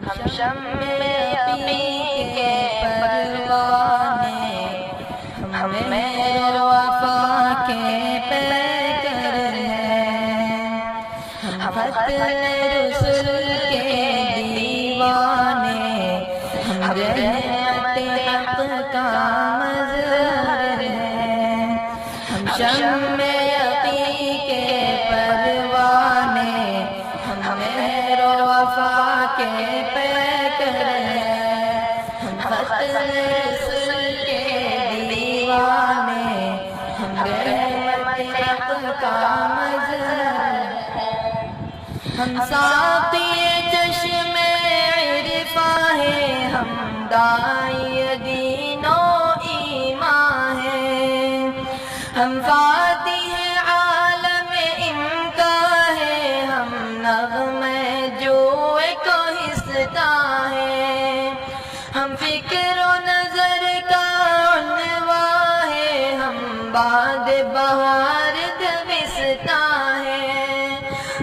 ہم شمع یقین کے پروانے، ہم مہر وفا کے پیکر ہیں، ہم خط رسول کے دیوانے، ہم رحمت حق کا مظہر ہیں، ہم شمع یقین کے پروانے، ہم مہر وفا کے پیکر ہیں، ہم خط رسول کے دیوانے، ہم رحمت حق کا مظہر ہیں، ہم ساقی چشم عرفاں ہیں، ہم داعی دین و ایمان ہیں، ہم فاتح عالم امکا ہے، ہم نغمہ جوئے کوہستہ ہے، ہم فکر و نظر کا عنواں ہے، ہم باد بہار دبستہ ہے،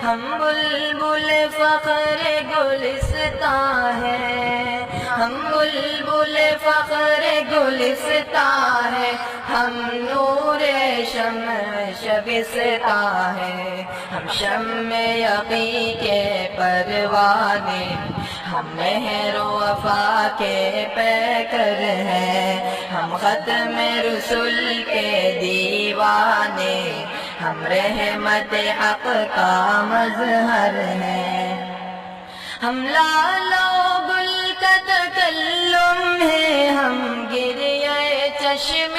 ہم بلبل فخر گلستہ ہے، ہم بلبل فخر گلستہ ہے، ہم نور شمع شبستہ ہے، ہم شمع یقین کے پروانے، ہم مہر وفا کے پیکر ہیں، ہم ختم رسول کے دیوانے، ہم رحمت حق کا مظہر ہیں، ہم لال و گل کا تکلم ہے، ہم گریہ چشم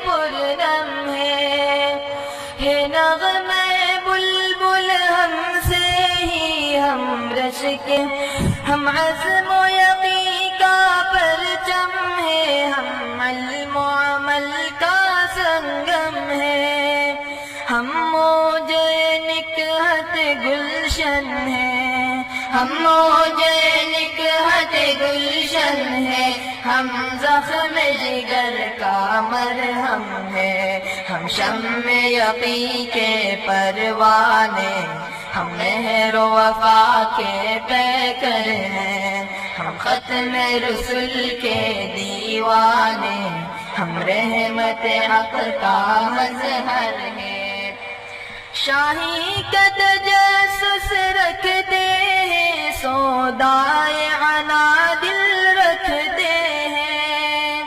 پرنم ہے نغمہ بلبل ہم سے ہی ہم رشک، ہم عزم و یقین کا پرچم ہے، ہم علم و عمل کا سنگم ہے، ہم موج نکہت گلشن ہے، ہم موج نکہت گلشن ہے، ہم زخم جگر کا مرہم ہے، ہم شمع یقین کے پروانے، ہم مہر وفا کے پیکر ہیں، ہم ختم رسول کے دیوانے، ہم رحمت حق کا مظہر ہیں، شاہی کا تجسس رکھتے ہیں، سودائے عنا دل رکھتے ہیں،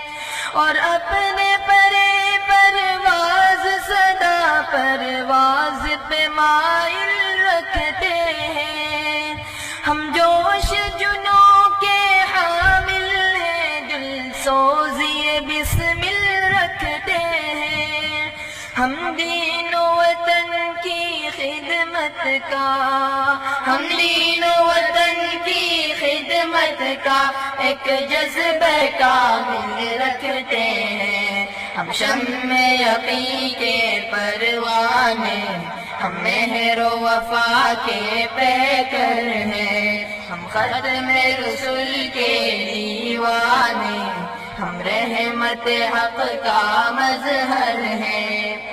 اور اپنے پرے پرواز صدا پرواز پہ مائل رکھتے ہیں، ہم جوش جنوں کے حامل ہیں، دل سوزی بسمل رکھتے ہیں، ہم دین و وطن کی خدمت کا، ہم دین و وطن کی خدمت کا ایک جذبہ کامل رکھتے ہیں، ہم شمع یقین کے پروانے، ہم مہر و وفا کے پیکر ہیں، ہم ختم رسول کے دیوانے، ہم رحمت حق کا مظہر ہیں۔